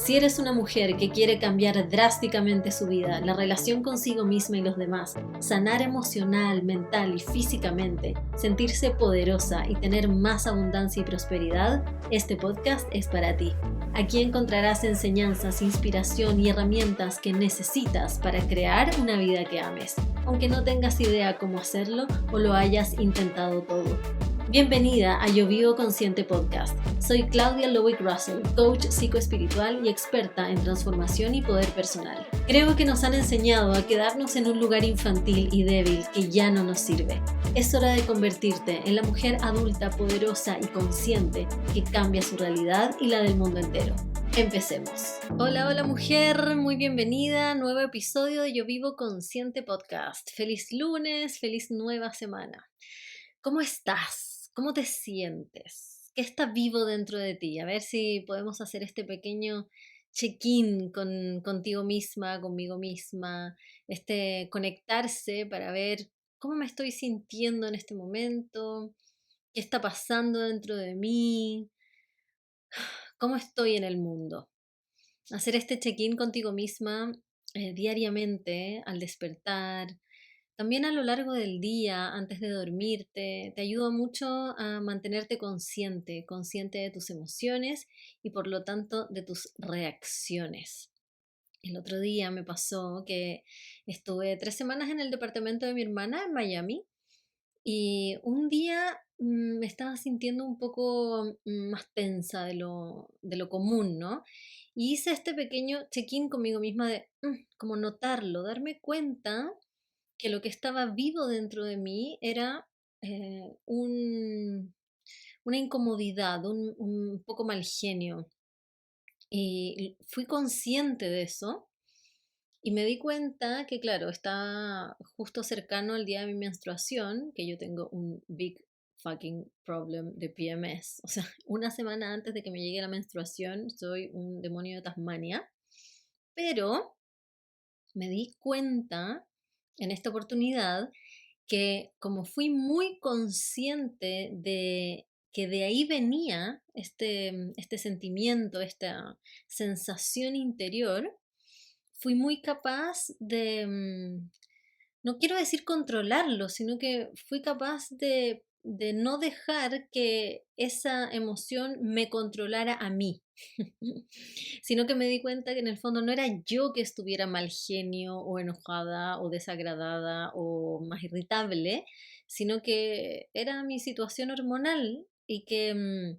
Si eres una mujer que quiere cambiar drásticamente su vida, la relación consigo misma y los demás, sanar emocional, mental y físicamente, sentirse poderosa y tener más abundancia y prosperidad, este podcast es para ti. Aquí encontrarás enseñanzas, inspiración y herramientas que necesitas para crear una vida que ames, aunque no tengas idea cómo hacerlo o lo hayas intentado todo. Bienvenida a Yo Vivo Consciente Podcast. Soy Claudia Lowick Russell, coach psicoespiritual y experta en transformación y poder personal. Creo que nos han enseñado a quedarnos en un lugar infantil y débil que ya no nos sirve. Es hora de convertirte en la mujer adulta, poderosa y consciente que cambia su realidad y la del mundo entero. Empecemos. Hola mujer, muy bienvenida. Nuevo episodio de Yo Vivo Consciente Podcast. Feliz lunes, feliz nueva semana. ¿Cómo estás? ¿Cómo te sientes? ¿Qué está vivo dentro de ti? A ver si podemos hacer este pequeño check-in contigo misma, conmigo misma, conectarse para ver cómo me estoy sintiendo en este momento, qué está pasando dentro de mí, cómo estoy en el mundo. Hacer este check-in contigo misma diariamente al despertar. También a lo largo del día, antes de dormirte, te ayuda mucho a mantenerte consciente, consciente de tus emociones y por lo tanto de tus reacciones. El otro día me pasó que estuve 3 semanas en el departamento de mi hermana en Miami y un día me estaba sintiendo un poco más tensa de lo común, ¿no? Y hice este pequeño check-in conmigo misma de como notarlo, darme cuenta que lo que estaba vivo dentro de mí era una incomodidad, un poco mal genio. Y fui consciente de eso y me di cuenta que, claro, está justo cercano al día de mi menstruación, que yo tengo un big fucking problem de PMS. O sea, una semana antes de que me llegue la menstruación, soy un demonio de Tasmania. Pero me di cuenta en esta oportunidad que como fui muy consciente de que de ahí venía este sentimiento, esta sensación interior, fui muy capaz de, no quiero decir controlarlo, sino que fui capaz de no dejar que esa emoción me controlara a mí, sino que me di cuenta que en el fondo no era yo que estuviera mal genio o enojada o desagradada o más irritable, sino que era mi situación hormonal y que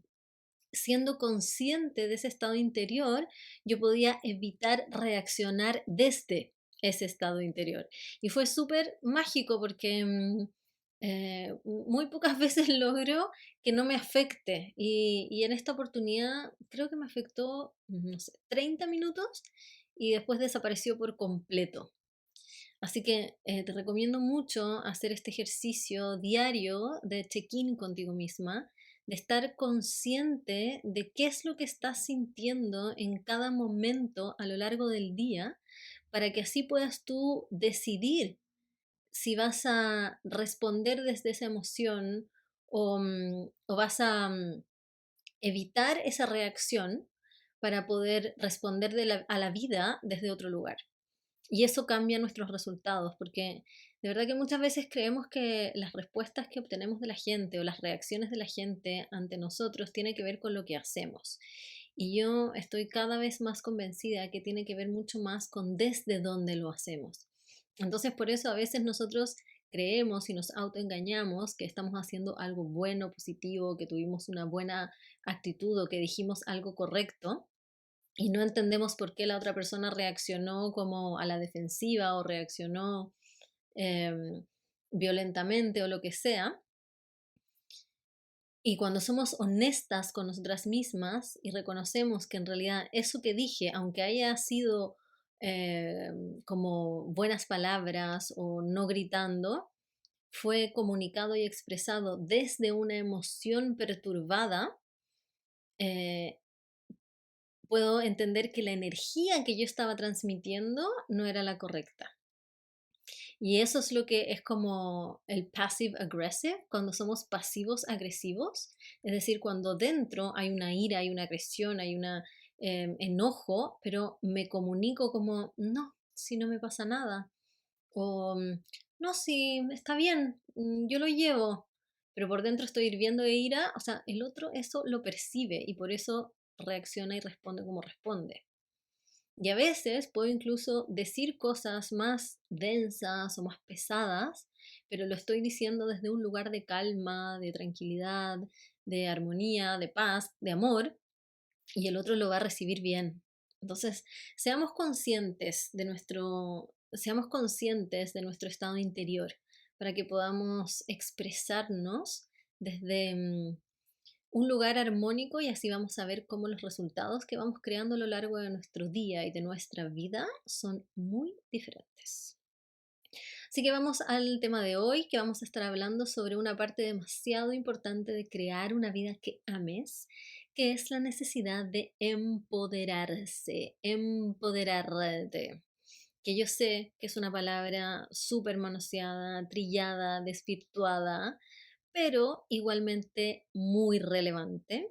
siendo consciente de ese estado interior, yo podía evitar reaccionar desde ese estado interior. Y fue súper mágico porque muy pocas veces logro que no me afecte. Y en esta oportunidad creo que me afectó, no sé, 30 minutos y después desapareció por completo. Así que te recomiendo mucho hacer este ejercicio diario de check-in contigo misma, de estar consciente de qué es lo que estás sintiendo en cada momento a lo largo del día, para que así puedas tú decidir si vas a responder desde esa emoción o vas a evitar esa reacción para poder responder a la vida desde otro lugar. Y eso cambia nuestros resultados, porque de verdad que muchas veces creemos que las respuestas que obtenemos de la gente o las reacciones de la gente ante nosotros tiene que ver con lo que hacemos. Y yo estoy cada vez más convencida que tiene que ver mucho más con desde dónde lo hacemos. Entonces, por eso a veces nosotros creemos y nos autoengañamos que estamos haciendo algo bueno, positivo, que tuvimos una buena actitud o que dijimos algo correcto y no entendemos por qué la otra persona reaccionó como a la defensiva o reaccionó violentamente o lo que sea. Y cuando somos honestas con nosotras mismas y reconocemos que en realidad eso que dije, aunque haya sido como buenas palabras o no gritando, fue comunicado y expresado desde una emoción perturbada, eh, puedo entender que la energía que yo estaba transmitiendo no era la correcta. Y eso es lo que es como el passive aggressive, cuando somos pasivos agresivos, es decir, cuando dentro hay una ira, hay una agresión, hay una enojo, pero me comunico como, no, si no me pasa nada. O, no, si está bien, yo lo llevo, pero por dentro estoy hirviendo de ira. O sea, el otro eso lo percibe y por eso reacciona y responde como responde. Y a veces puedo incluso decir cosas más densas o más pesadas, pero lo estoy diciendo desde un lugar de calma, de tranquilidad, de armonía, de paz, de amor, y el otro lo va a recibir bien. Entonces, seamos conscientes de nuestro estado interior para que podamos expresarnos desde un lugar armónico, y así vamos a ver cómo los resultados que vamos creando a lo largo de nuestro día y de nuestra vida son muy diferentes. Así que vamos al tema de hoy, que vamos a estar hablando sobre una parte demasiado importante de crear una vida que ames, que es la necesidad de empoderarse, empoderarte. Que yo sé que es una palabra súper manoseada, trillada, desvirtuada, pero igualmente muy relevante.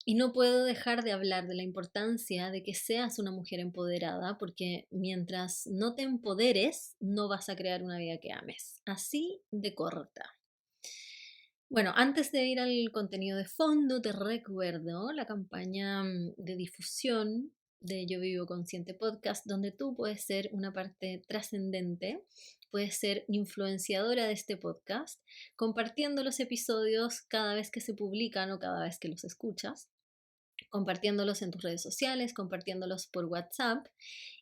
Y no puedo dejar de hablar de la importancia de que seas una mujer empoderada, porque mientras no te empoderes, no vas a crear una vida que ames. Así de corta. Bueno, antes de ir al contenido de fondo, te recuerdo la campaña de difusión de Yo Vivo Consciente Podcast, donde tú puedes ser una parte trascendente, puedes ser influenciadora de este podcast, compartiendo los episodios cada vez que se publican o cada vez que los escuchas, compartiéndolos en tus redes sociales, compartiéndolos por WhatsApp.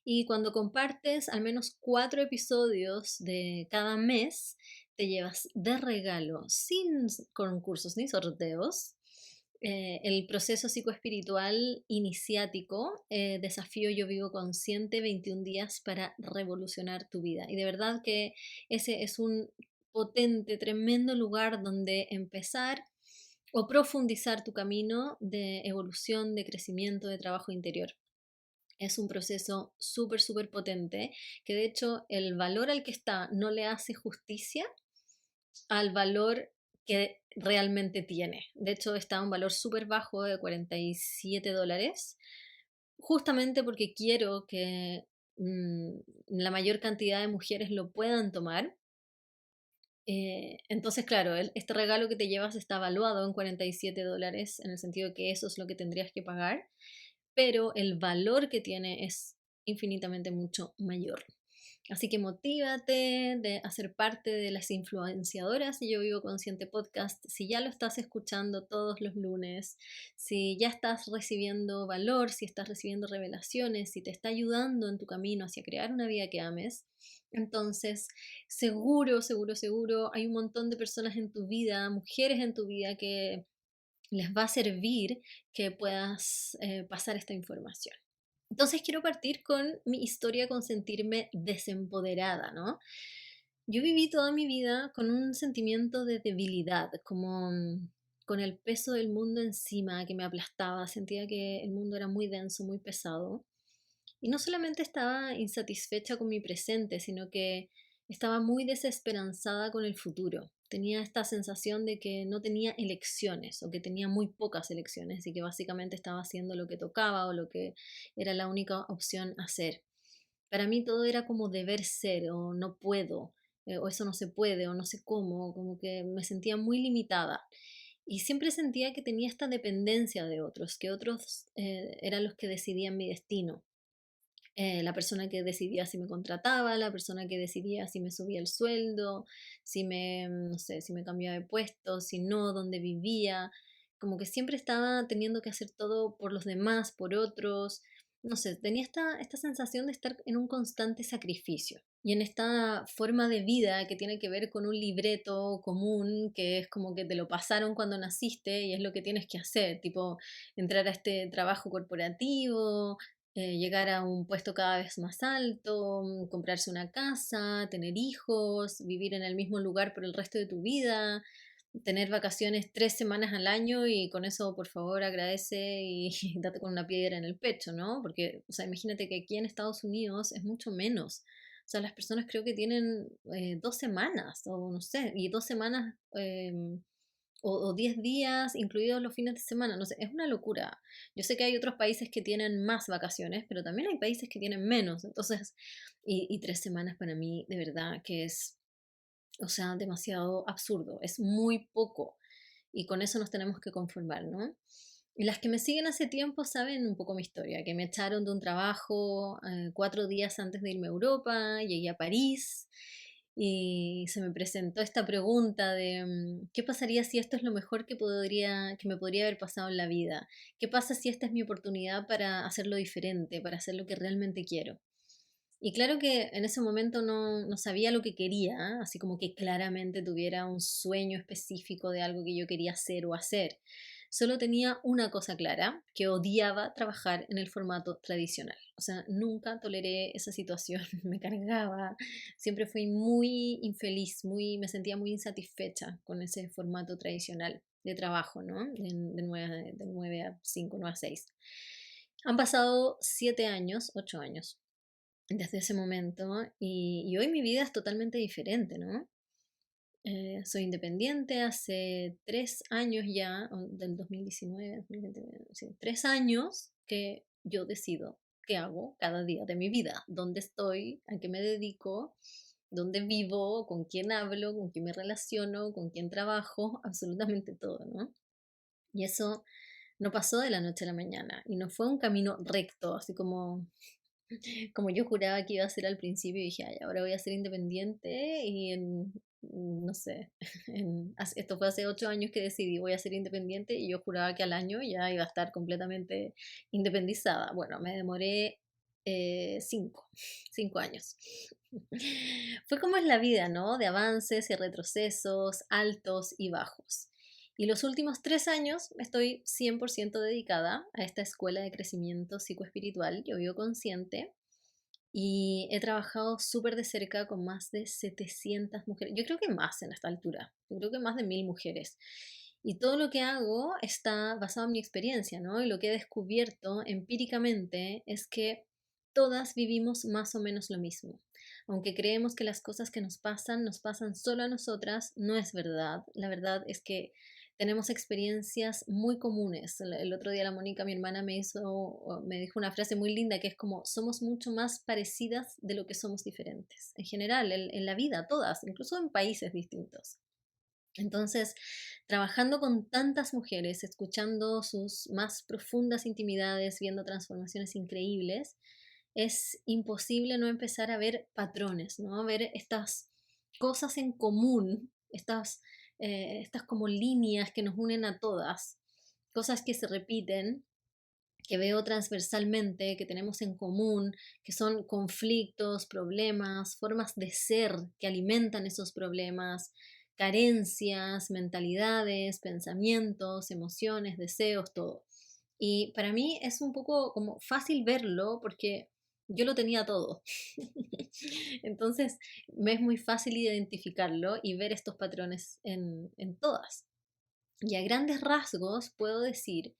Y cuando compartes al menos 4 episodios de cada mes, te llevas de regalo, sin concursos ni sorteos, el proceso psicoespiritual iniciático, Desafío Yo Vivo Consciente, 21 días para revolucionar tu vida. Y de verdad que ese es un potente, tremendo lugar donde empezar o profundizar tu camino de evolución, de crecimiento, de trabajo interior. Es un proceso súper, súper potente, que de hecho el valor al que está no le hace justicia al valor que realmente tiene. De hecho está a un valor súper bajo de $47, justamente porque quiero que la mayor cantidad de mujeres lo puedan tomar. Entonces, claro, este regalo que te llevas está valuado en $47, en el sentido que eso es lo que tendrías que pagar, pero el valor que tiene es infinitamente mucho mayor. Así que motívate de hacer parte de las influenciadoras de Yo Vivo Consciente Podcast. Si ya lo estás escuchando todos los lunes, si ya estás recibiendo valor, si estás recibiendo revelaciones, si te está ayudando en tu camino hacia crear una vida que ames, entonces seguro, seguro, seguro hay un montón de personas en tu vida, mujeres en tu vida, que les va a servir que puedas pasar esta información. Entonces quiero partir con mi historia con sentirme desempoderada, ¿no? Yo viví toda mi vida con un sentimiento de debilidad, como con el peso del mundo encima que me aplastaba, sentía que el mundo era muy denso, muy pesado. Y no solamente estaba insatisfecha con mi presente, sino que estaba muy desesperanzada con el futuro. Tenía esta sensación de que no tenía elecciones, o que tenía muy pocas elecciones, y que básicamente estaba haciendo lo que tocaba o lo que era la única opción a hacer. Para mí todo era como deber ser, o no puedo, o eso no se puede, o no sé cómo, como que me sentía muy limitada. Y siempre sentía que tenía esta dependencia de otros, que otros eran los que decidían mi destino. La persona que decidía si me contrataba, la persona que decidía si me subía el sueldo, si me, no sé, si me cambiaba de puesto, si no, dónde vivía. Como que siempre estaba teniendo que hacer todo por los demás, por otros. No sé, tenía esta sensación de estar en un constante sacrificio. Y en esta forma de vida que tiene que ver con un libreto común, que es como que te lo pasaron cuando naciste y es lo que tienes que hacer, tipo entrar a este trabajo corporativo, llegar a un puesto cada vez más alto, comprarse una casa, tener hijos, vivir en el mismo lugar por el resto de tu vida, tener vacaciones 3 semanas al año, y con eso, por favor, agradece y date con una piedra en el pecho, ¿no? Porque, o sea, imagínate que aquí en Estados Unidos es mucho menos. O sea, las personas creo que tienen 2 semanas, o no sé, y 2 semanas o 10 días, incluidos los fines de semana, no sé, es una locura. Yo sé que hay otros países que tienen más vacaciones, pero también hay países que tienen menos, entonces, y 3 semanas para mí, de verdad, que es, o sea, demasiado absurdo, es muy poco, y con eso nos tenemos que conformar, ¿no? Y las que me siguen hace tiempo saben un poco mi historia, que me echaron de un trabajo 4 días antes de irme a Europa, llegué a París y se me presentó esta pregunta de ¿qué pasaría si esto es lo mejor que me podría haber pasado en la vida? ¿Qué pasa si esta es mi oportunidad para hacerlo diferente, para hacer lo que realmente quiero? Y claro que en ese momento no sabía lo que quería, ¿ah? Así como que claramente tuviera un sueño específico de algo que yo quería hacer o hacer. Solo tenía una cosa clara, que odiaba trabajar en el formato tradicional. O sea, nunca toleré esa situación, me cargaba, siempre fui muy infeliz, me sentía muy insatisfecha con ese formato tradicional de trabajo, ¿no? De 9 a 5, 9 a 6. Han pasado 7 años, 8 años desde ese momento y hoy mi vida es totalmente diferente, ¿no? Soy independiente hace 3 años ya, del 2019, 2020, sí, 3 años que yo decido qué hago cada día de mi vida, dónde estoy, a qué me dedico, dónde vivo, con quién hablo, con quién me relaciono, con quién trabajo, absolutamente todo, ¿no? Y eso no pasó de la noche a la mañana y no fue un camino recto, así como yo juraba que iba a ser al principio, y dije, ay, ahora voy a ser independiente y no sé, esto fue hace 8 años que decidí voy a ser independiente y yo juraba que al año ya iba a estar completamente independizada. Bueno, me demoré 5 años. Fue como es la vida, ¿no? De avances y retrocesos, altos y bajos. Y los últimos 3 años estoy 100% dedicada a esta escuela de crecimiento psicoespiritual, Yo Vivo Consciente, y he trabajado súper de cerca con más de 700 mujeres. Yo creo que más en esta altura. Yo creo que más de 1000 mujeres. Y todo lo que hago está basado en mi experiencia, ¿no? Y lo que he descubierto empíricamente es que todas vivimos más o menos lo mismo. Aunque creemos que las cosas que nos pasan solo a nosotras, no es verdad. La verdad es que tenemos experiencias muy comunes. El otro día la Mónica, mi hermana, me dijo una frase muy linda que es como, somos mucho más parecidas de lo que somos diferentes. En general, en la vida, todas, incluso en países distintos. Entonces, trabajando con tantas mujeres, escuchando sus más profundas intimidades, viendo transformaciones increíbles, es imposible no empezar a ver patrones, ¿no? A ver estas cosas en común, estas como líneas que nos unen a todas, cosas que se repiten, que veo transversalmente, que tenemos en común, que son conflictos, problemas, formas de ser que alimentan esos problemas, carencias, mentalidades, pensamientos, emociones, deseos, todo. Y para mí es un poco como fácil verlo porque yo lo tenía todo. Entonces me es muy fácil identificarlo y ver estos patrones en todas. Y a grandes rasgos puedo decir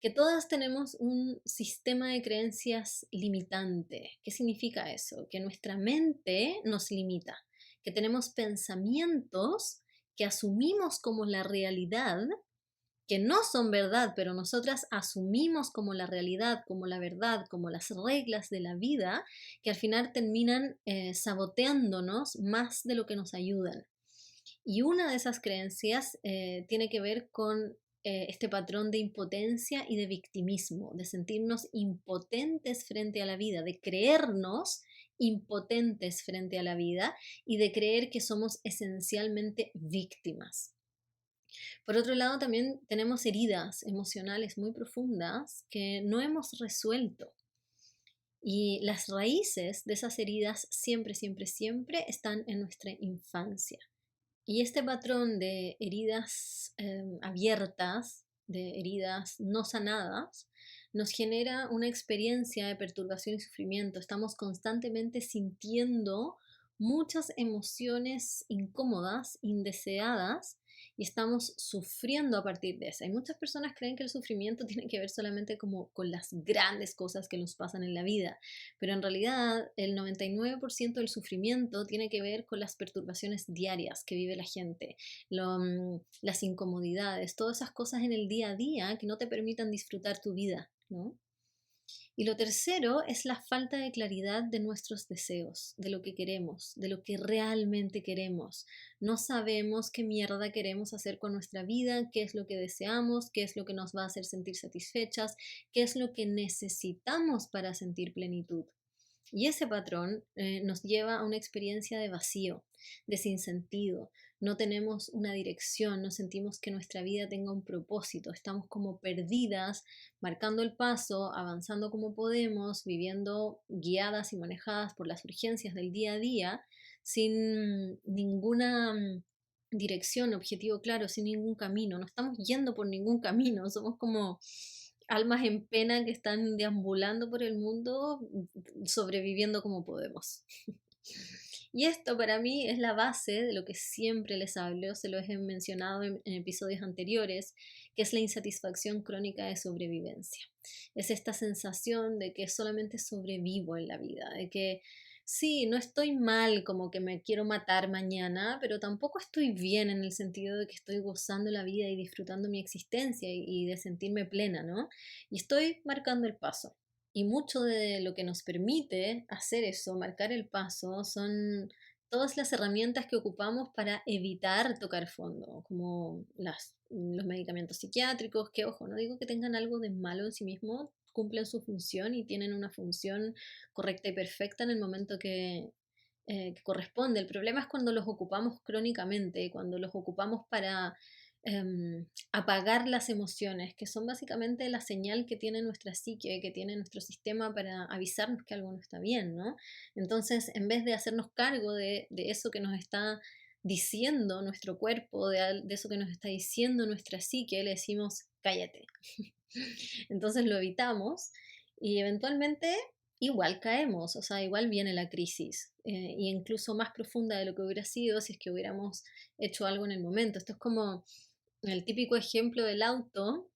que todas tenemos un sistema de creencias limitante. ¿Qué significa eso? Que nuestra mente nos limita, que tenemos pensamientos que asumimos como la realidad, que no son verdad, pero nosotras asumimos como la realidad, como la verdad, como las reglas de la vida, que al final terminan saboteándonos más de lo que nos ayudan. Y una de esas creencias tiene que ver con este patrón de impotencia y de victimismo, de sentirnos impotentes frente a la vida, de creernos impotentes frente a la vida y de creer que somos esencialmente víctimas. Por otro lado, también tenemos heridas emocionales muy profundas que no hemos resuelto. Y las raíces de esas heridas siempre, siempre, siempre están en nuestra infancia. Y este patrón de heridas abiertas, de heridas no sanadas, nos genera una experiencia de perturbación y sufrimiento. Estamos constantemente sintiendo muchas emociones incómodas, indeseadas, y estamos sufriendo a partir de eso. Y muchas personas creen que el sufrimiento tiene que ver solamente como con las grandes cosas que nos pasan en la vida, pero en realidad el 99% del sufrimiento tiene que ver con las perturbaciones diarias que vive la gente, las incomodidades, todas esas cosas en el día a día que no te permitan disfrutar tu vida, ¿no? Y lo tercero es la falta de claridad de nuestros deseos, de lo que queremos, de lo que realmente queremos. No sabemos qué mierda queremos hacer con nuestra vida, qué es lo que deseamos, qué es lo que nos va a hacer sentir satisfechas, qué es lo que necesitamos para sentir plenitud. Y ese patrón nos lleva a una experiencia de vacío, de sinsentido. No tenemos una dirección, no sentimos que nuestra vida tenga un propósito. Estamos como perdidas, marcando el paso, avanzando como podemos, viviendo guiadas y manejadas por las urgencias del día a día, sin ninguna dirección, objetivo claro, sin ningún camino. No estamos yendo por ningún camino, somos como almas en pena que están deambulando por el mundo, sobreviviendo como podemos. Y esto para mí es la base de lo que siempre les hablo, se lo he mencionado en episodios anteriores, que es la insatisfacción crónica de sobrevivencia. Es esta sensación de que solamente sobrevivo en la vida, de que sí, no estoy mal como que me quiero matar mañana, pero tampoco estoy bien en el sentido de que estoy gozando la vida y disfrutando mi existencia y de sentirme plena, ¿no? Y estoy marcando el paso. Y mucho de lo que nos permite hacer eso, marcar el paso, son todas las herramientas que ocupamos para evitar tocar fondo, como los medicamentos psiquiátricos, que ojo, no digo que tengan algo de malo en sí mismo, cumplen su función y tienen una función correcta y perfecta en el momento que corresponde. El problema es cuando los ocupamos crónicamente, cuando los ocupamos para apagar las emociones, que son básicamente la señal que tiene nuestra psique, que tiene nuestro sistema para avisarnos que algo no está bien, ¿no? Entonces, en vez de hacernos cargo de eso que nos está diciendo nuestro cuerpo, de eso que nos está diciendo nuestra psique, le decimos, cállate. Entonces lo evitamos y eventualmente igual caemos, o sea, igual viene la crisis, y incluso más profunda de lo que hubiera sido si es que hubiéramos hecho algo en el momento. Esto es como el típico ejemplo del auto,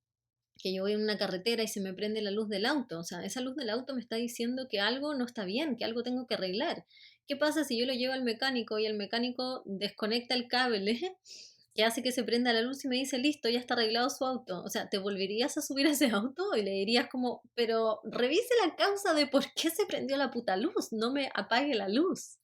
que yo voy en una carretera y se me prende la luz del auto. O sea, esa luz del auto me está diciendo que algo no está bien, que algo tengo que arreglar. ¿Qué pasa si yo lo llevo al mecánico y el mecánico desconecta el cable que hace que se prenda la luz y me dice, listo, ya está arreglado su auto? O sea, ¿te volverías a subir a ese auto? Y le dirías como, pero revise la causa de por qué se prendió la puta luz, no me apague la luz.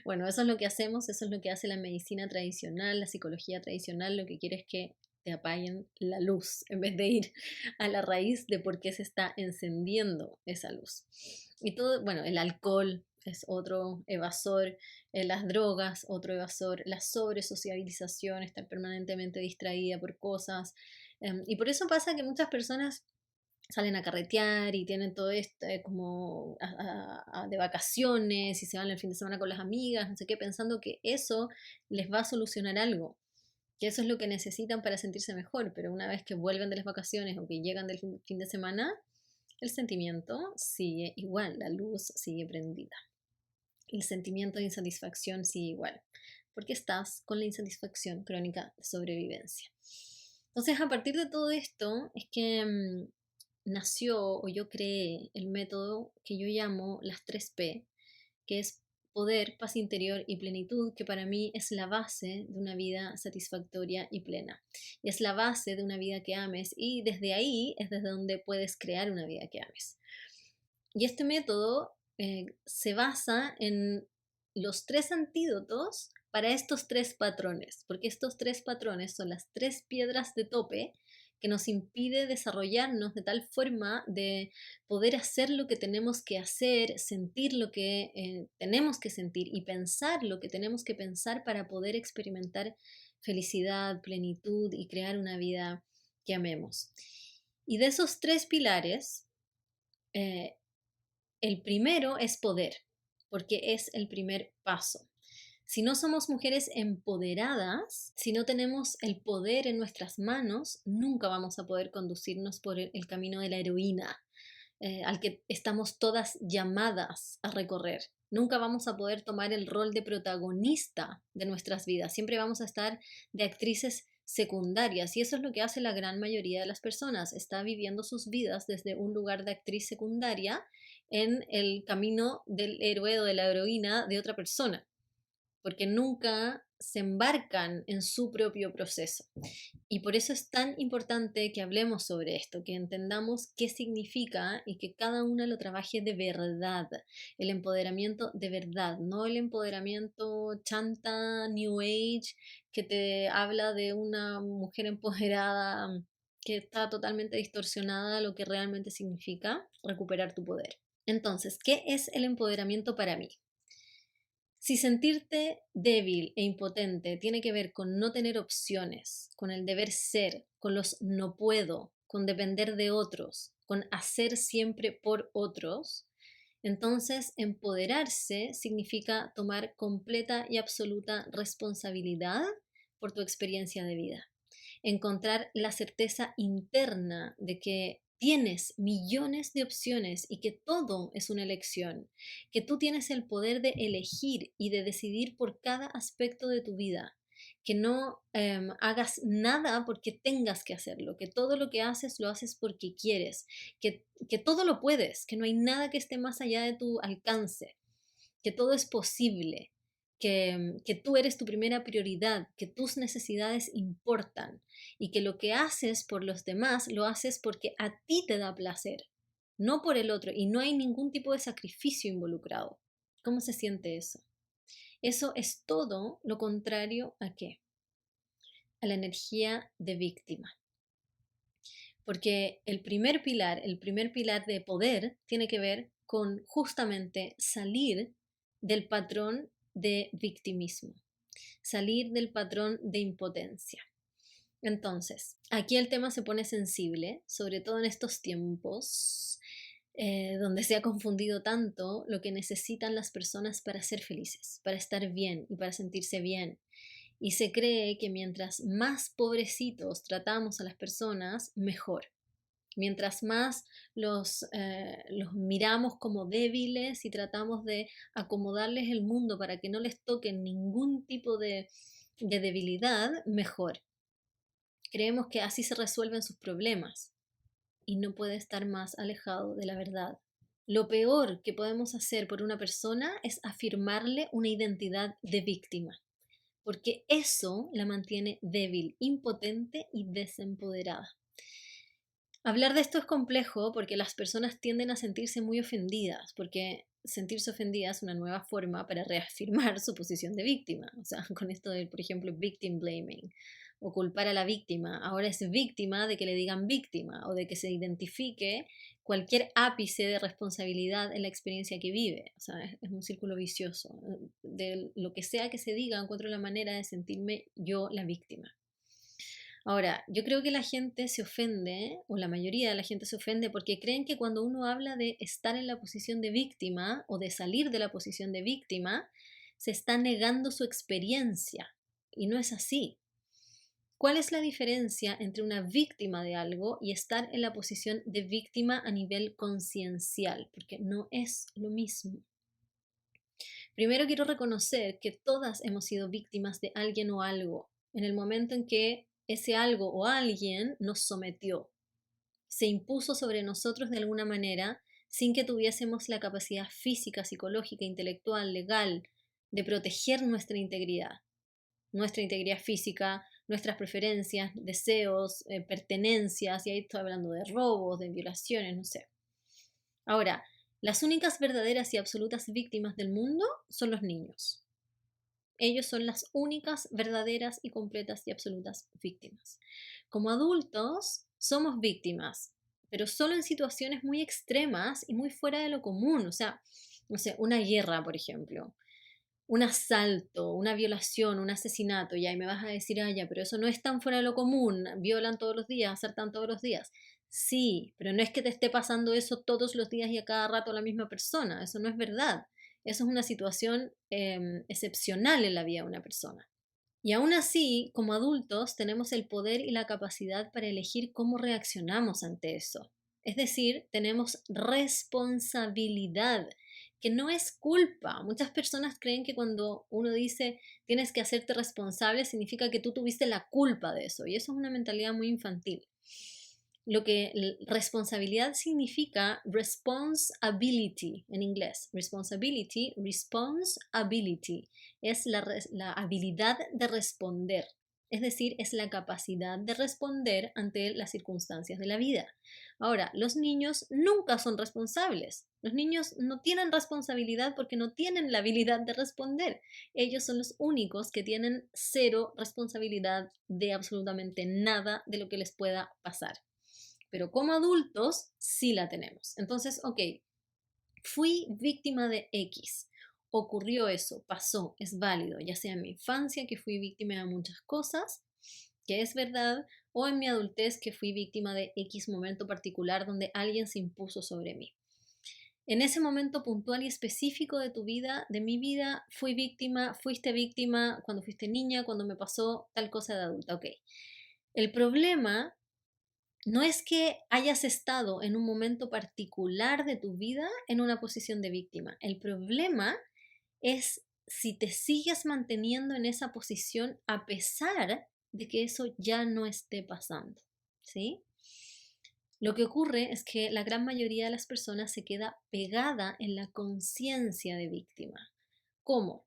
Bueno, eso es lo que hacemos, eso es lo que hace la medicina tradicional, la psicología tradicional, lo que quiere es que te apaguen la luz en vez de ir a la raíz de por qué se está encendiendo esa luz. Y todo, bueno, el alcohol es otro evasor, las drogas, otro evasor, la sobresociabilización, estar permanentemente distraída por cosas. Y por eso pasa que muchas personas salen a carretear y tienen todo esto como de vacaciones y se van el fin de semana con las amigas, no sé qué, pensando que eso les va a solucionar algo, que eso es lo que necesitan para sentirse mejor, pero una vez que vuelven de las vacaciones o que llegan del fin de semana, el sentimiento sigue igual, la luz sigue prendida. El sentimiento de insatisfacción sigue igual, porque estás con la insatisfacción crónica de sobrevivencia. Entonces, a partir de todo esto, es que nació o yo creé el método que yo llamo las 3P, que es poder, paz interior y plenitud, que para mí es la base de una vida satisfactoria y plena. Y es la base de una vida que ames y desde ahí es desde donde puedes crear una vida que ames. Y este método se basa en los 3 antídotos para estos 3 patrones, porque estos 3 patrones son las 3 piedras de tope que nos impide desarrollarnos de tal forma de poder hacer lo que tenemos que hacer, sentir lo que tenemos que sentir y pensar lo que tenemos que pensar para poder experimentar felicidad, plenitud y crear una vida que amemos. Y de esos 3 pilares, eh, el primero es poder, porque es el primer paso. Si no somos mujeres empoderadas, si no tenemos el poder en nuestras manos, nunca vamos a poder conducirnos por el camino de la heroína, al que estamos todas llamadas a recorrer. Nunca vamos a poder tomar el rol de protagonista de nuestras vidas. Siempre vamos a estar de actrices secundarias, y eso es lo que hace la gran mayoría de las personas. Está viviendo sus vidas desde un lugar de actriz secundaria en el camino del héroe o de la heroína de otra persona, porque nunca se embarcan en su propio proceso. Y por eso es tan importante que hablemos sobre esto, que entendamos qué significa y que cada una lo trabaje de verdad, el empoderamiento de verdad, no el empoderamiento chanta, New Age, que te habla de una mujer empoderada que está totalmente distorsionada lo que realmente significa recuperar tu poder. Entonces, ¿qué es el empoderamiento para mí? Si sentirte débil e impotente tiene que ver con no tener opciones, con el deber ser, con los no puedo, con depender de otros, con hacer siempre por otros, entonces empoderarse significa tomar completa y absoluta responsabilidad por tu experiencia de vida. Encontrar la certeza interna de que tienes millones de opciones y que todo es una elección, que tú tienes el poder de elegir y de decidir por cada aspecto de tu vida, que no hagas nada porque tengas que hacerlo, que todo lo que haces lo haces porque quieres, que todo lo puedes, que no hay nada que esté más allá de tu alcance, que todo es posible, que tú eres tu primera prioridad, que tus necesidades importan y que lo que haces por los demás lo haces porque a ti te da placer, no por el otro, y no hay ningún tipo de sacrificio involucrado. ¿Cómo se siente eso? Eso es todo lo contrario a qué? A la energía de víctima. Porque el primer pilar de poder tiene que ver con justamente salir del patrón de victimismo, salir del patrón de impotencia. Entonces, aquí el tema se pone sensible, sobre todo en estos tiempos donde se ha confundido tanto lo que necesitan las personas para ser felices, para estar bien y para sentirse bien. Y se cree que mientras más pobrecitos tratamos a las personas, mejor. Mientras más los miramos como débiles y tratamos de acomodarles el mundo para que no les toque ningún tipo de debilidad, mejor. Creemos que así se resuelven sus problemas y no puede estar más alejado de la verdad. Lo peor que podemos hacer por una persona es afirmarle una identidad de víctima, porque eso la mantiene débil, impotente y desempoderada. Hablar de esto es complejo porque las personas tienden a sentirse muy ofendidas, porque sentirse ofendida es una nueva forma para reafirmar su posición de víctima. O sea, con esto de, por ejemplo, victim blaming o culpar a la víctima. Ahora es víctima de que le digan víctima o de que se identifique cualquier ápice de responsabilidad en la experiencia que vive. O sea, es un círculo vicioso. De lo que sea que se diga, encuentro la manera de sentirme yo la víctima. Ahora, yo creo que la gente se ofende, o la mayoría de la gente se ofende, porque creen que cuando uno habla de estar en la posición de víctima o de salir de la posición de víctima, se está negando su experiencia. Y no es así. ¿Cuál es la diferencia entre una víctima de algo y estar en la posición de víctima a nivel conciencial? Porque no es lo mismo. Primero quiero reconocer que todas hemos sido víctimas de alguien o algo en el momento en que ese algo o alguien nos sometió, se impuso sobre nosotros de alguna manera sin que tuviésemos la capacidad física, psicológica, intelectual, legal de proteger nuestra integridad física, nuestras preferencias, deseos, pertenencias, y ahí estoy hablando de robos, de violaciones, no sé. Ahora, las únicas verdaderas y absolutas víctimas del mundo son los niños. Ellos son las únicas verdaderas y completas y absolutas víctimas. Como adultos somos víctimas, pero solo en situaciones muy extremas y muy fuera de lo común. O sea, no sé, una guerra, por ejemplo, un asalto, una violación, un asesinato, ya, y me vas a decir, ah, ya, pero eso no es tan fuera de lo común, violan todos los días, asaltan todos los días. Sí, pero no es que te esté pasando eso todos los días y a cada rato a la misma persona, eso no es verdad. Eso es una situación excepcional en la vida de una persona. Y aún así, como adultos, tenemos el poder y la capacidad para elegir cómo reaccionamos ante eso. Es decir, tenemos responsabilidad, que no es culpa. Muchas personas creen que cuando uno dice tienes que hacerte responsable significa que tú tuviste la culpa de eso, y eso es una mentalidad muy infantil. Lo que responsabilidad significa responsibility en inglés. Responsibility, responsibility, es la habilidad de responder. Es decir, es la capacidad de responder ante las circunstancias de la vida. Ahora, los niños nunca son responsables. Los niños no tienen responsabilidad porque no tienen la habilidad de responder. Ellos son los únicos que tienen cero responsabilidad de absolutamente nada de lo que les pueda pasar. Pero como adultos sí la tenemos. Entonces, ok, fui víctima de X. Ocurrió eso, pasó, es válido, ya sea en mi infancia que fui víctima de muchas cosas, que es verdad, o en mi adultez que fui víctima de X momento particular donde alguien se impuso sobre mí. En ese momento puntual y específico de tu vida, de mi vida, fui víctima, fuiste víctima cuando fuiste niña, cuando me pasó tal cosa de adulta, ok. El problema no es que hayas estado en un momento particular de tu vida en una posición de víctima. El problema es si te sigues manteniendo en esa posición a pesar de que eso ya no esté pasando, ¿sí? Lo que ocurre es que la gran mayoría de las personas se queda pegada en la conciencia de víctima. ¿Cómo?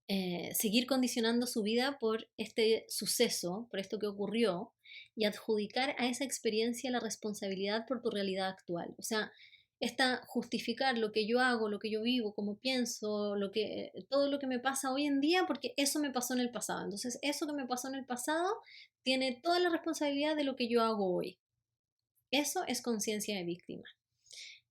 Seguir condicionando su vida por este suceso, por esto que ocurrió, y adjudicar a esa experiencia la responsabilidad por tu realidad actual. O sea, justificar lo que yo hago, lo que yo vivo, cómo pienso, todo lo que me pasa hoy en día, porque eso me pasó en el pasado. Entonces, eso que me pasó en el pasado tiene toda la responsabilidad de lo que yo hago hoy. Eso es conciencia de víctima.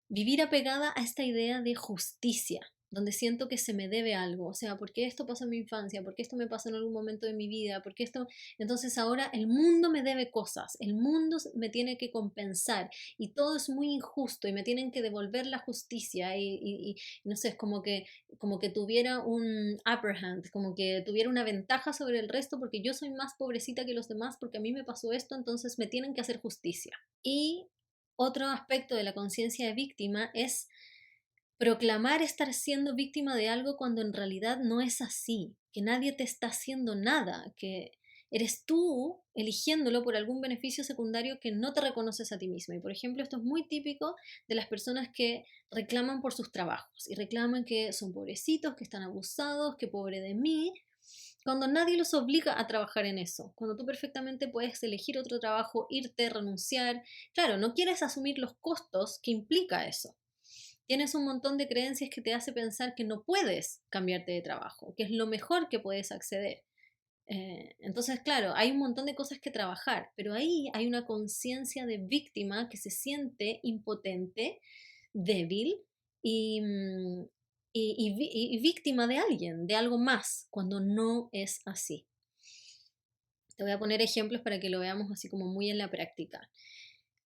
Vivir apegada a esta idea de justicia, donde siento que se me debe algo, o sea, ¿por qué esto pasó en mi infancia? ¿Por qué esto me pasó en algún momento de mi vida? ¿Por qué esto? Entonces ahora el mundo me debe cosas, el mundo me tiene que compensar y todo es muy injusto y me tienen que devolver la justicia y no sé, es como que tuviera un upper hand, como que tuviera una ventaja sobre el resto porque yo soy más pobrecita que los demás porque a mí me pasó esto, entonces me tienen que hacer justicia. Y otro aspecto de la conciencia de víctima es proclamar estar siendo víctima de algo cuando en realidad no es así, que nadie te está haciendo nada, que eres tú eligiéndolo por algún beneficio secundario que no te reconoces a ti mismo. Y por ejemplo, esto es muy típico de las personas que reclaman por sus trabajos y reclaman que son pobrecitos, que están abusados, que pobre de mí, cuando nadie los obliga a trabajar en eso, cuando tú perfectamente puedes elegir otro trabajo, irte, renunciar. Claro, no quieres asumir los costos que implica eso. Tienes un montón de creencias que te hace pensar que no puedes cambiarte de trabajo, que es lo mejor que puedes acceder. Entonces, claro, hay un montón de cosas que trabajar, pero ahí hay una conciencia de víctima que se siente impotente, débil y, y víctima de alguien, de algo más, cuando no es así. Te voy a poner ejemplos para que lo veamos así como muy en la práctica.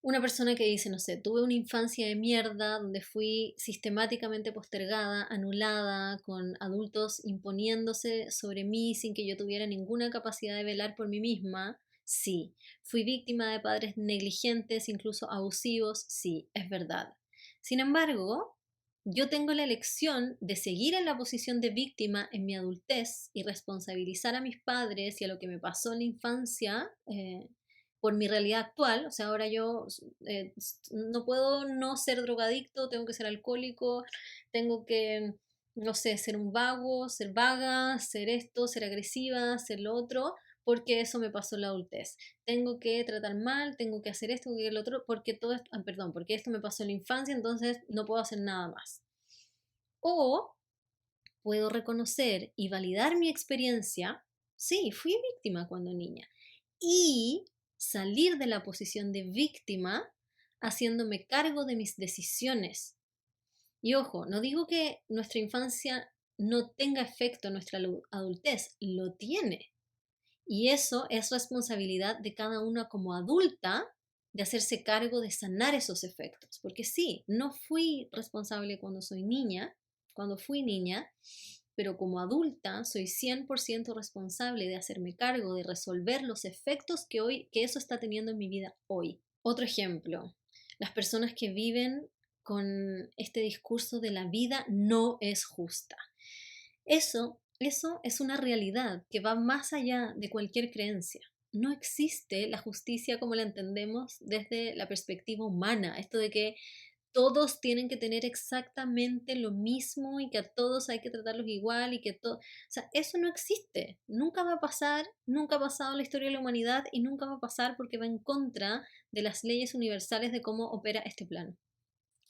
Una persona que dice, no sé, tuve una infancia de mierda donde fui sistemáticamente postergada, anulada, con adultos imponiéndose sobre mí sin que yo tuviera ninguna capacidad de velar por mí misma. Sí. Fui víctima de padres negligentes, incluso abusivos. Sí, es verdad. Sin embargo, yo tengo la elección de seguir en la posición de víctima en mi adultez y responsabilizar a mis padres y a lo que me pasó en la infancia por mi realidad actual. O sea, ahora yo no puedo no ser drogadicto, tengo que ser alcohólico, tengo que, no sé, ser un vago, ser vaga, ser esto, ser agresiva, ser lo otro, porque eso me pasó en la adultez. Tengo que tratar mal, tengo que hacer esto, tengo que hacer lo otro, porque todo esto, perdón, porque esto me pasó en la infancia, entonces no puedo hacer nada más. O puedo reconocer y validar mi experiencia. Sí, fui víctima cuando niña. Y salir de la posición de víctima haciéndome cargo de mis decisiones. Y ojo, no digo que nuestra infancia no tenga efecto en nuestra adultez, lo tiene. Y eso es responsabilidad de cada una como adulta de hacerse cargo de sanar esos efectos. Porque sí, no fui responsable cuando fui niña, pero como adulta soy 100% responsable de hacerme cargo de resolver los efectos que eso está teniendo en mi vida hoy. Otro ejemplo, las personas que viven con este discurso de la vida no es justa. Eso es una realidad que va más allá de cualquier creencia. No existe la justicia como la entendemos desde la perspectiva humana. Esto de que todos tienen que tener exactamente lo mismo y que a todos hay que tratarlos igual y que todo... O sea, eso no existe. Nunca va a pasar, nunca ha pasado en la historia de la humanidad y nunca va a pasar porque va en contra de las leyes universales de cómo opera este plano.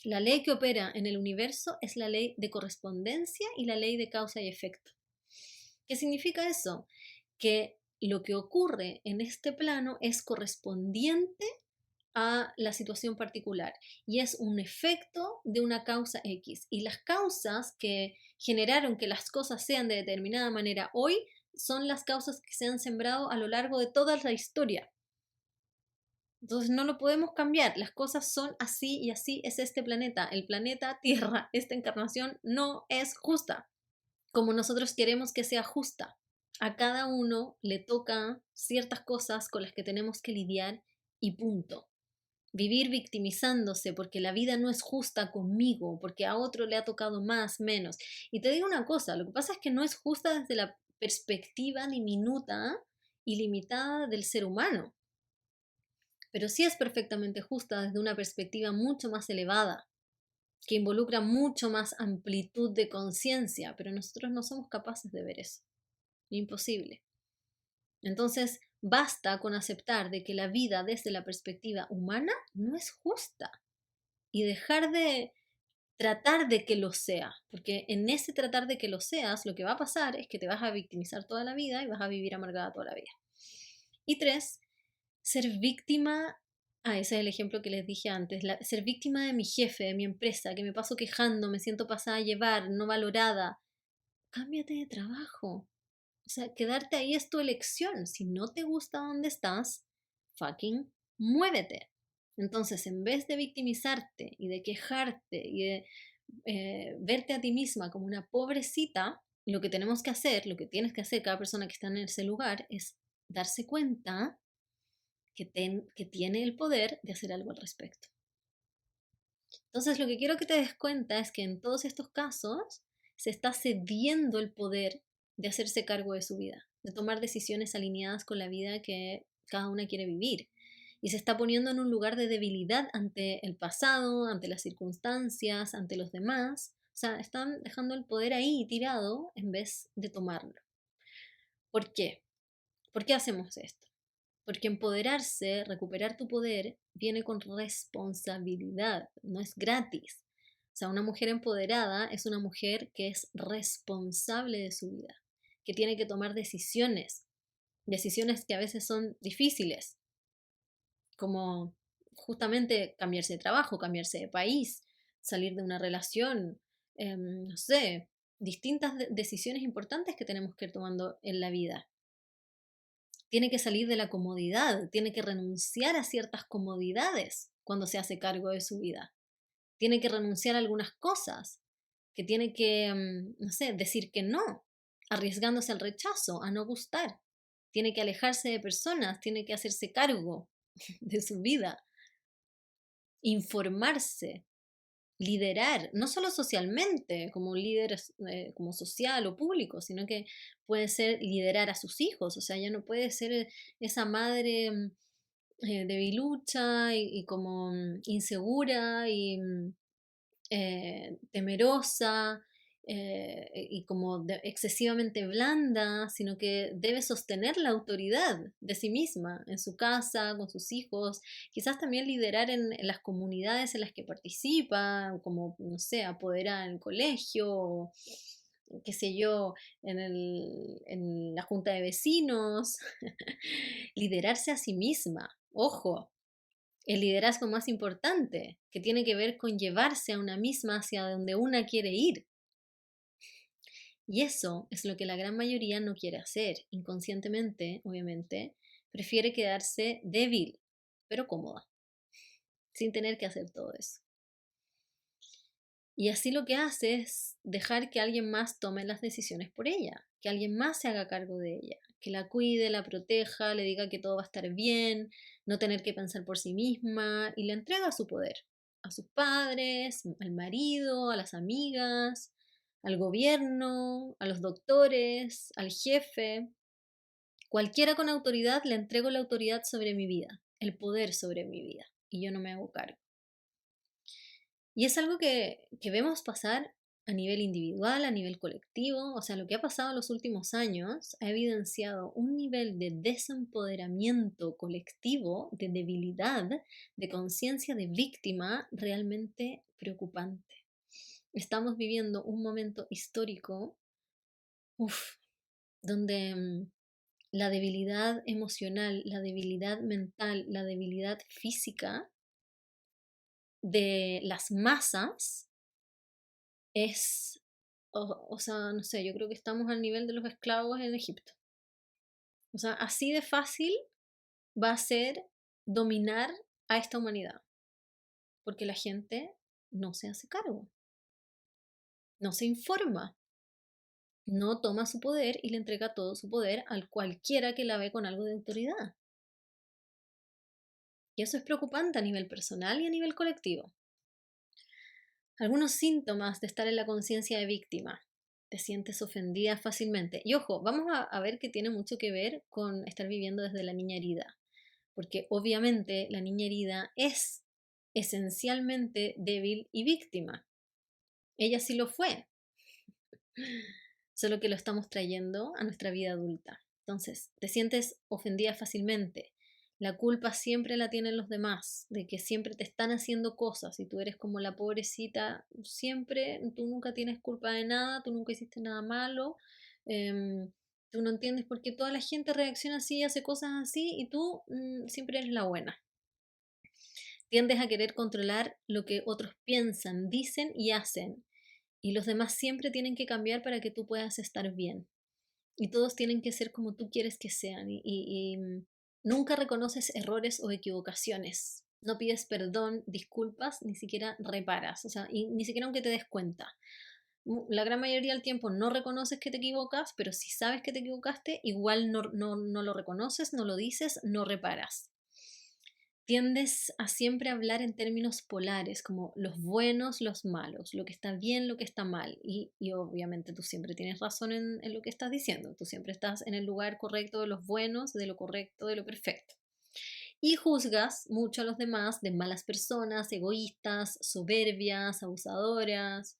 La ley que opera en el universo es la ley de correspondencia y la ley de causa y efecto. ¿Qué significa eso? Que lo que ocurre en este plano es correspondiente a la situación particular y es un efecto de una causa X. Y las causas que generaron que las cosas sean de determinada manera hoy son las causas que se han sembrado a lo largo de toda la historia. Entonces no lo podemos cambiar, las cosas son así y así es este planeta. El planeta Tierra, esta encarnación no es justa, como nosotros queremos que sea justa. A cada uno le toca ciertas cosas con las que tenemos que lidiar y punto. Vivir victimizándose porque la vida no es justa conmigo, porque a otro le ha tocado más, menos. Y te digo una cosa, lo que pasa es que no es justa desde la perspectiva diminuta y limitada del ser humano, pero sí es perfectamente justa desde una perspectiva mucho más elevada, que involucra mucho más amplitud de conciencia, pero nosotros no somos capaces de ver eso. Imposible. Entonces, basta con aceptar de que la vida desde la perspectiva humana no es justa y dejar de tratar de que lo sea, porque en ese tratar de que lo seas, lo que va a pasar es que te vas a victimizar toda la vida y vas a vivir amargada toda la vida. Y 3, ser víctima, ese es el ejemplo que les dije antes, ser víctima de mi jefe, de mi empresa, que me paso quejando, me siento pasada a llevar, no valorada. Cámbiate de trabajo. O sea, quedarte ahí es tu elección. Si no te gusta donde estás, fucking muévete. Entonces, en vez de victimizarte y de quejarte y de verte a ti misma como una pobrecita, lo que tenemos que hacer, lo que tienes que hacer cada persona que está en ese lugar es darse cuenta que tiene el poder de hacer algo al respecto. Entonces, lo que quiero que te des cuenta es que en todos estos casos se está cediendo el poder de hacerse cargo de su vida, de tomar decisiones alineadas con la vida que cada una quiere vivir. Y se está poniendo en un lugar de debilidad ante el pasado, ante las circunstancias, ante los demás. O sea, están dejando el poder ahí tirado en vez de tomarlo. ¿Por qué? ¿Por qué hacemos esto? Porque empoderarse, recuperar tu poder, viene con responsabilidad, no es gratis. O sea, una mujer empoderada es una mujer que es responsable de su vida, que tiene que tomar decisiones, decisiones que a veces son difíciles, como justamente cambiarse de trabajo, cambiarse de país, salir de una relación, no sé, distintas decisiones importantes que tenemos que ir tomando en la vida. Tiene que salir de la comodidad, tiene que renunciar a ciertas comodidades cuando se hace cargo de su vida. Tiene que renunciar a algunas cosas, que tiene que, no sé, decir que no, arriesgándose al rechazo, a no gustar. Tiene que alejarse de personas, tiene que hacerse cargo de su vida, informarse, liderar, no solo socialmente, como líder como social o público, sino que puede ser liderar a sus hijos, o sea, ya no puede ser esa madre debilucha y como insegura y temerosa y como excesivamente blanda, sino que debe sostener la autoridad de sí misma en su casa, con sus hijos, quizás también liderar en las comunidades en las que participa, como, no sé, apoderar en el colegio, qué sé yo, en la junta de vecinos, liderarse a sí misma, ojo, el liderazgo más importante, que tiene que ver con llevarse a una misma hacia donde una quiere ir. Y eso es lo que la gran mayoría no quiere hacer. Inconscientemente, obviamente, prefiere quedarse débil, pero cómoda, sin tener que hacer todo eso. Y así lo que hace es dejar que alguien más tome las decisiones por ella, que alguien más se haga cargo de ella, que la cuide, la proteja, le diga que todo va a estar bien, no tener que pensar por sí misma y le entrega su poder. a sus padres, al marido, a las amigas, al gobierno, a los doctores, al jefe. Cualquiera con autoridad le entrego la autoridad sobre mi vida, el poder sobre mi vida, y yo no me hago cargo. Y es algo que vemos pasar a nivel individual, a nivel colectivo, o sea, lo que ha pasado en los últimos años ha evidenciado un nivel de desempoderamiento colectivo, de debilidad, de conciencia de víctima realmente preocupante. Estamos viviendo un momento histórico, uf, donde la debilidad emocional, la debilidad mental, la debilidad física de las masas es, o sea, no sé, yo creo que estamos al nivel de los esclavos en Egipto. O sea, así de fácil va a ser dominar a esta humanidad, porque la gente no se hace cargo, no se informa, no toma su poder y le entrega todo su poder al cualquiera que la ve con algo de autoridad. Y eso es preocupante a nivel personal y a nivel colectivo. Algunos síntomas de estar en la conciencia de víctima. Te sientes ofendida fácilmente. Y ojo, vamos a ver que tiene mucho que ver con estar viviendo desde la niña herida. Porque obviamente la niña herida es esencialmente débil y víctima. Ella sí lo fue, solo que lo estamos trayendo a nuestra vida adulta. Entonces, te sientes ofendida fácilmente. La culpa siempre la tienen los demás, de que siempre te están haciendo cosas y tú eres como la pobrecita, siempre, tú nunca tienes culpa de nada, tú nunca hiciste nada malo, tú no entiendes por qué toda la gente reacciona así y hace cosas así y tú siempre eres la buena. Tiendes a querer controlar lo que otros piensan, dicen y hacen. Y los demás siempre tienen que cambiar para que tú puedas estar bien. Y todos tienen que ser como tú quieres que sean. Y nunca reconoces errores o equivocaciones. No pides perdón, disculpas, ni siquiera reparas. O sea, y ni siquiera aunque te des cuenta. La gran mayoría del tiempo no reconoces que te equivocas, pero si sabes que te equivocaste, igual no lo reconoces, no lo dices, no reparas. Tiendes a siempre hablar en términos polares, como los buenos, los malos, lo que está bien, lo que está mal. Y obviamente tú siempre tienes razón en lo que estás diciendo, tú siempre estás en el lugar correcto de los buenos, de lo correcto, de lo perfecto. Y juzgas mucho a los demás de malas personas, egoístas, soberbias, abusadoras.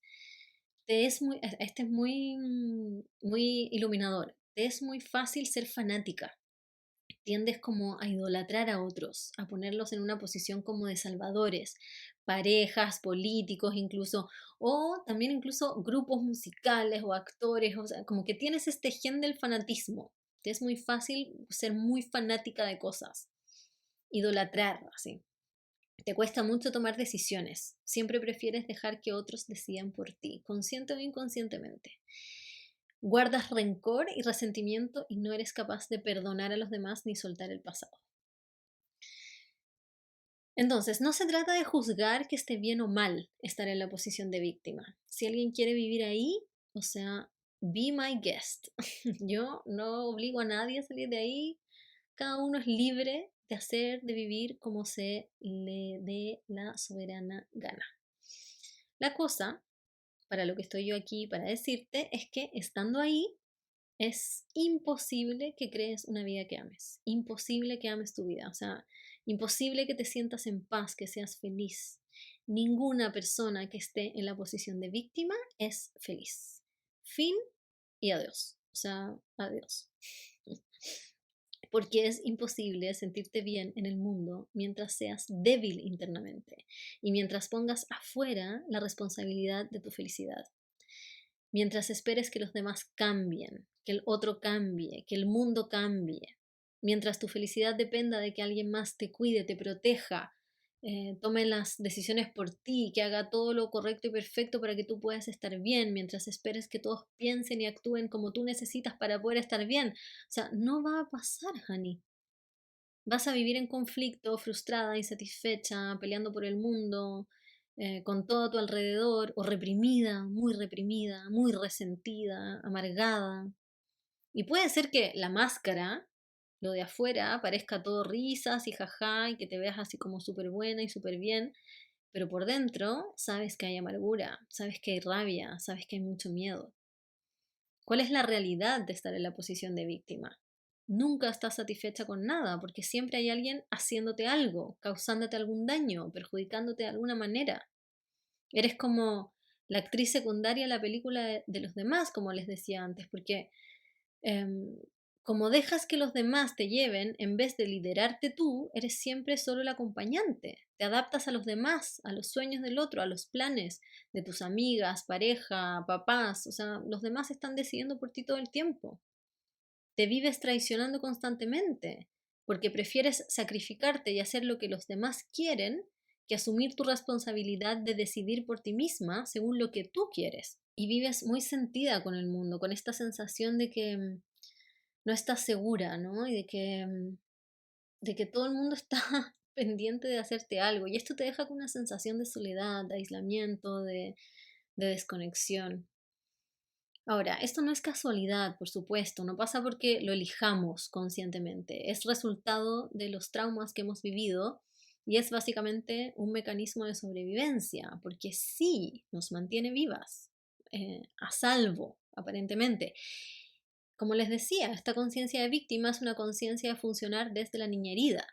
Este es muy iluminador. Te es muy fácil ser fanática, tiendes como a idolatrar a otros, a ponerlos en una posición como de salvadores, parejas, políticos incluso, o también incluso grupos musicales o actores, o sea, como que tienes este gen del fanatismo. Te es muy fácil ser muy fanática de cosas, idolatrar, así. Te cuesta mucho tomar decisiones, siempre prefieres dejar que otros decidan por ti, consciente o inconscientemente. Guardas rencor y resentimiento y no eres capaz de perdonar a los demás ni soltar el pasado. Entonces, no se trata de juzgar que esté bien o mal estar en la posición de víctima. Si alguien quiere vivir ahí, o sea, be my guest. Yo no obligo a nadie a salir de ahí. Cada uno es libre de hacer, de vivir como se le dé la soberana gana. La cosa, para lo que estoy yo aquí para decirte, es que estando ahí, es imposible que crees una vida que ames. Imposible que ames tu vida. O sea, imposible que te sientas en paz, que seas feliz. Ninguna persona que esté en la posición de víctima es feliz. Fin y adiós. O sea, adiós. Porque es imposible sentirte bien en el mundo mientras seas débil internamente y mientras pongas afuera la responsabilidad de tu felicidad. Mientras esperes que los demás cambien, que el otro cambie, que el mundo cambie, mientras tu felicidad dependa de que alguien más te cuide, te proteja, tome las decisiones por ti, que haga todo lo correcto y perfecto para que tú puedas estar bien, mientras esperes que todos piensen y actúen como tú necesitas para poder estar bien. O sea, no va a pasar, Hani. Vas a vivir en conflicto, frustrada, insatisfecha, peleando por el mundo, con todo a tu alrededor, o reprimida, muy resentida, amargada. Y puede ser que la máscara, lo de afuera, parezca todo risas y jaja, y que te veas así como súper buena y súper bien, pero por dentro sabes que hay amargura, sabes que hay rabia, sabes que hay mucho miedo. ¿Cuál es la realidad de estar en la posición de víctima? Nunca estás satisfecha con nada porque siempre hay alguien haciéndote algo, causándote algún daño, perjudicándote de alguna manera. Eres como la actriz secundaria en la película de los demás, como les decía antes, porque em, como dejas que los demás te lleven, en vez de liderarte tú, eres siempre solo el acompañante. Te adaptas a los demás, a los sueños del otro, a los planes de tus amigas, pareja, papás. O sea, los demás están decidiendo por ti todo el tiempo. Te vives traicionando constantemente porque prefieres sacrificarte y hacer lo que los demás quieren que asumir tu responsabilidad de decidir por ti misma según lo que tú quieres. Y vives muy sentida con el mundo, con esta sensación de que no estás segura, ¿no? Y de que todo el mundo está pendiente de hacerte algo. Y esto te deja con una sensación de soledad, de aislamiento, de desconexión. Ahora, esto no es casualidad, por supuesto, no pasa porque lo elijamos conscientemente, es resultado de los traumas que hemos vivido y es básicamente un mecanismo de sobrevivencia, porque sí nos mantiene vivas, a salvo, aparentemente. Como les decía, esta conciencia de víctima es una conciencia de funcionar desde la niña herida.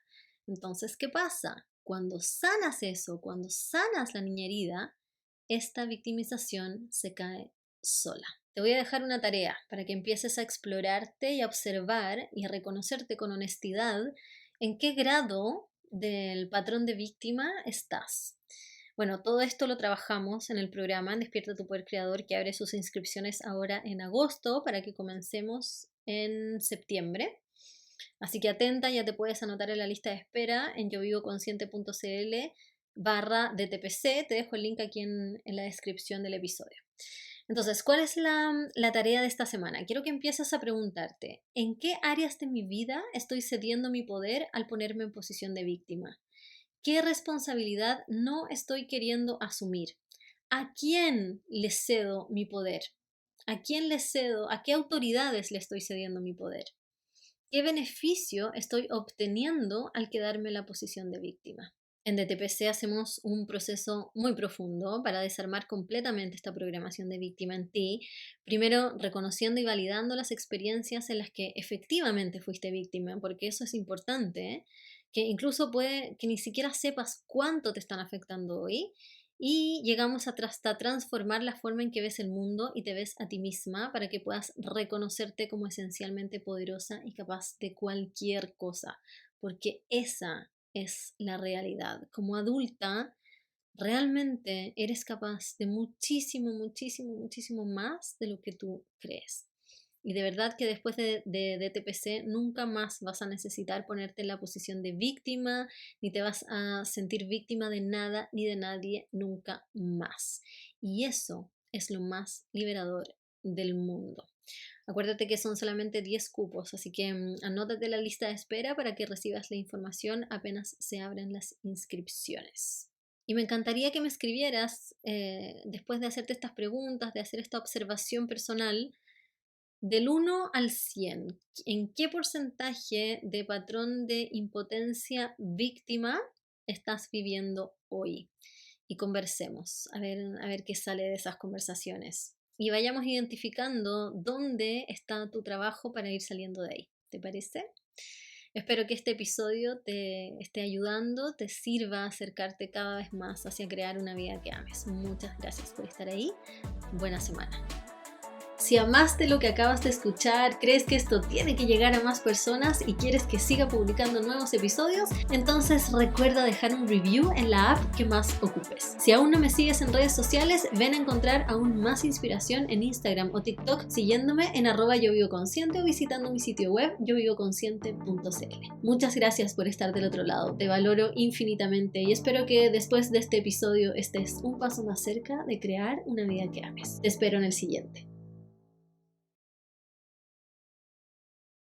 Entonces, ¿qué pasa? Cuando sanas eso, cuando sanas la niña herida, esta victimización se cae sola. Te voy a dejar una tarea para que empieces a explorarte y a observar y a reconocerte con honestidad en qué grado del patrón de víctima estás. Bueno, todo esto lo trabajamos en el programa en Despierta tu Poder Creador, que abre sus inscripciones ahora en agosto para que comencemos en septiembre. Así que atenta, ya te puedes anotar en la lista de espera en yovivoconsciente.cl/DTPC. Te dejo el link aquí en la descripción del episodio. Entonces, ¿cuál es la tarea de esta semana? Quiero que empieces a preguntarte, ¿en qué áreas de mi vida estoy cediendo mi poder al ponerme en posición de víctima? ¿Qué responsabilidad no estoy queriendo asumir? ¿A quién le cedo mi poder? ¿A quién le cedo? ¿A qué autoridades le estoy cediendo mi poder? ¿Qué beneficio estoy obteniendo al quedarme en la posición de víctima? En DTPC hacemos un proceso muy profundo para desarmar completamente esta programación de víctima en ti. Primero, reconociendo y validando las experiencias en las que efectivamente fuiste víctima, porque eso es importante, ¿eh? Que incluso puede que ni siquiera sepas cuánto te están afectando hoy. Y llegamos hasta transformar la forma en que ves el mundo y te ves a ti misma para que puedas reconocerte como esencialmente poderosa y capaz de cualquier cosa, porque esa es la realidad. Como adulta, realmente eres capaz de muchísimo, muchísimo, muchísimo más de lo que tú crees. Y de verdad que después de DTPC nunca más vas a necesitar ponerte en la posición de víctima, ni te vas a sentir víctima de nada ni de nadie nunca más. Y eso es lo más liberador del mundo. Acuérdate que son solamente 10 cupos, así que anótate la lista de espera para que recibas la información apenas se abren las inscripciones. Y me encantaría que me escribieras, después de hacerte estas preguntas, de hacer esta observación personal, del 1 al 100, ¿en qué porcentaje de patrón de impotencia víctima estás viviendo hoy? Y conversemos, a ver qué sale de esas conversaciones. Y vayamos identificando dónde está tu trabajo para ir saliendo de ahí. ¿Te parece? Espero que este episodio te esté ayudando, te sirva a acercarte cada vez más hacia crear una vida que ames. Muchas gracias por estar ahí. Buena semana. Si amaste lo que acabas de escuchar, crees que esto tiene que llegar a más personas y quieres que siga publicando nuevos episodios, entonces recuerda dejar un review en la app que más ocupes. Si aún no me sigues en redes sociales, ven a encontrar aún más inspiración en Instagram o TikTok siguiéndome en @yovivoconsciente o visitando mi sitio web yovivoconsciente.cl. Muchas gracias por estar del otro lado, te valoro infinitamente y espero que después de este episodio estés un paso más cerca de crear una vida que ames. Te espero en el siguiente.